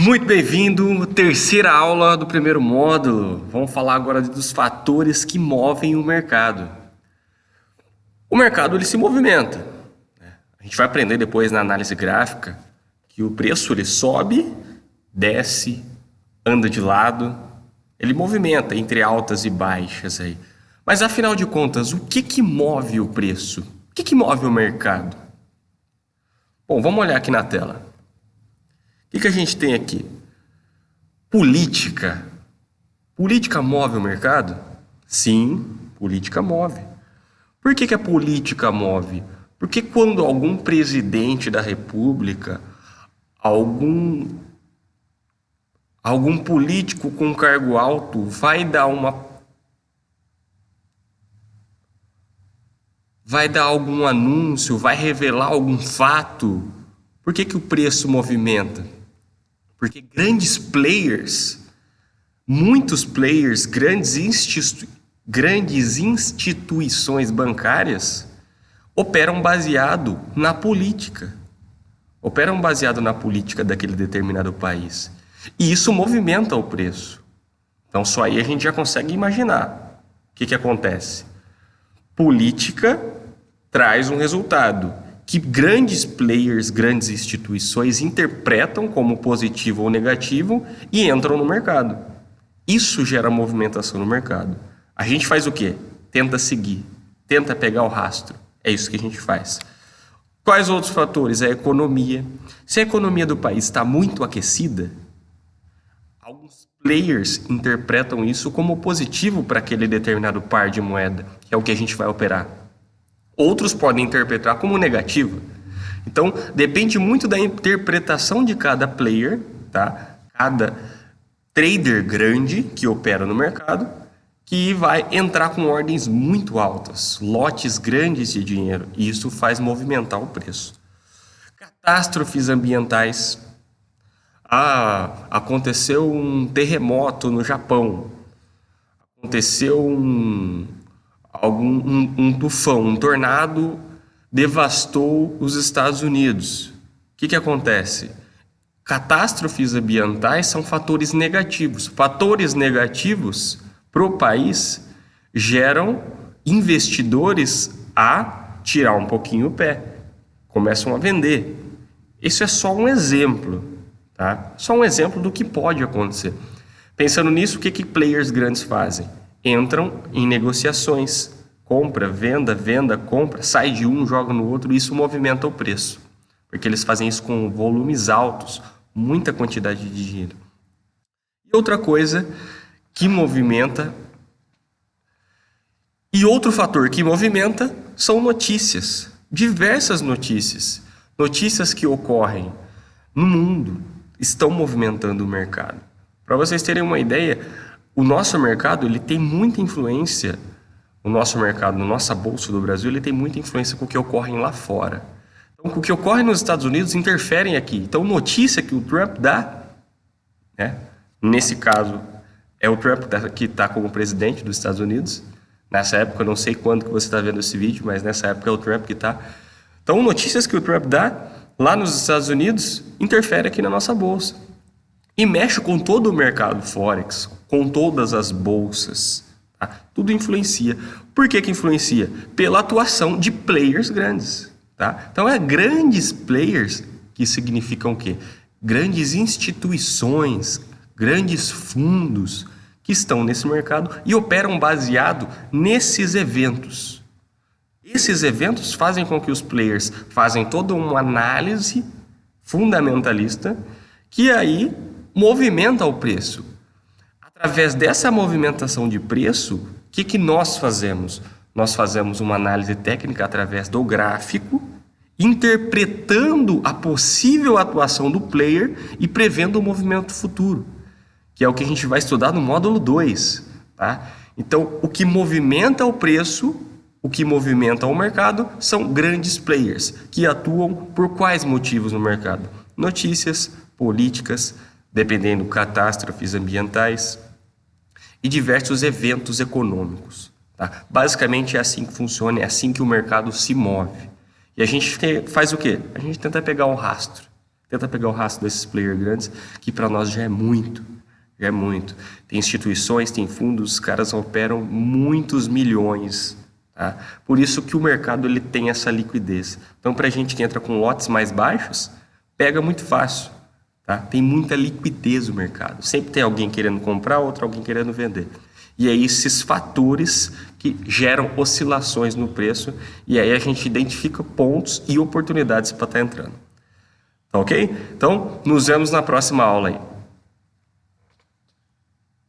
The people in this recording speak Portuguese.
Muito bem-vindo, terceira aula do primeiro módulo. Vamos falar agora dos fatores que movem o mercado. O mercado ele se movimenta. A gente vai aprender depois na análise gráfica que o preço ele sobe, desce, anda de lado, ele movimenta entre altas e baixas aí. Mas afinal de contas, o que move o preço? O que move o mercado? Bom, vamos olhar aqui na tela. O que a gente tem aqui? Política. Política move o mercado? Sim, política move. Por que a política move? Porque quando algum presidente da República, algum político com cargo alto vai dar algum anúncio, vai revelar algum fato, por que o preço movimenta? Porque grandes players, muitos players, grandes instituições bancárias operam baseado na política. Operam baseado na política daquele determinado país. E isso movimenta o preço. Então só aí a gente já consegue imaginar o que acontece. Política traz um resultado que grandes players, grandes instituições interpretam como positivo ou negativo e entram no mercado. Isso gera movimentação no mercado. A gente faz o quê? Tenta seguir, tenta pegar o rastro. É isso que a gente faz. Quais outros fatores? A economia. Se a economia do país está muito aquecida, alguns players interpretam isso como positivo para aquele determinado par de moeda, que é o que a gente vai operar. Outros podem interpretar como negativo. Então, depende muito da interpretação de cada player, tá? Cada trader grande que opera no mercado, que vai entrar com ordens muito altas, lotes grandes de dinheiro, e isso faz movimentar o preço. Catástrofes ambientais. Aconteceu um terremoto no Japão. Aconteceu um tufão, um tornado devastou os Estados Unidos. O que acontece? Catástrofes ambientais são fatores negativos. Fatores negativos para o país geram investidores a tirar um pouquinho o pé, começam a vender. Isso é só um exemplo, tá? Só um exemplo do que pode acontecer. Pensando nisso, o que players grandes fazem? Entram em negociações, compra, venda, compra, sai de um, joga no outro, e isso movimenta o preço, porque eles fazem isso com volumes altos, muita quantidade de dinheiro. E outra coisa que movimenta, e outro fator que movimenta são notícias, diversas notícias, notícias que ocorrem no mundo, estão movimentando o mercado. Para vocês terem uma ideia, o nosso mercado ele tem muita influência, o nosso mercado, na nossa bolsa do Brasil, ele tem muita influência com o que ocorre lá fora. Então, o que ocorre nos Estados Unidos interferem aqui. Então, notícia que o Trump dá, né? Nesse caso, é o Trump que está como presidente dos Estados Unidos. Nessa época, eu não sei quando que você está vendo esse vídeo, mas nessa época é o Trump que está. Então, notícias que o Trump dá lá nos Estados Unidos interferem aqui na nossa bolsa. E mexe com todo o mercado Forex, com todas as bolsas. Tá? Tudo influencia. Por que influencia? Pela atuação de players grandes. Tá? Então, grandes players, que significam o quê? Grandes instituições, grandes fundos que estão nesse mercado e operam baseado nesses eventos. Esses eventos fazem com que os players fazem toda uma análise fundamentalista que aí movimenta o preço. Através dessa movimentação de preço, o que nós fazemos? Nós fazemos uma análise técnica através do gráfico, interpretando a possível atuação do player e prevendo o movimento futuro, que é o que a gente vai estudar no módulo 2. Tá? Então, o que movimenta o preço, o que movimenta o mercado, são grandes players, que atuam por quais motivos no mercado? Notícias, políticas, dependendo de catástrofes ambientais e diversos eventos econômicos. Tá? Basicamente é assim que funciona, é assim que o mercado se move. E a gente faz o quê? A gente tenta pegar o rastro. Tenta pegar o rastro desses players grandes, que para nós já é muito. Já é muito. Tem instituições, tem fundos, os caras operam muitos milhões. Tá? Por isso que o mercado ele tem essa liquidez. Então, para a gente que entra com lotes mais baixos, pega muito fácil. Tá? Tem muita liquidez no mercado. Sempre tem alguém querendo comprar, outro alguém querendo vender. E é esses fatores que geram oscilações no preço. E aí a gente identifica pontos e oportunidades para estar entrando. Tá ok? Então, nos vemos na próxima aula aí.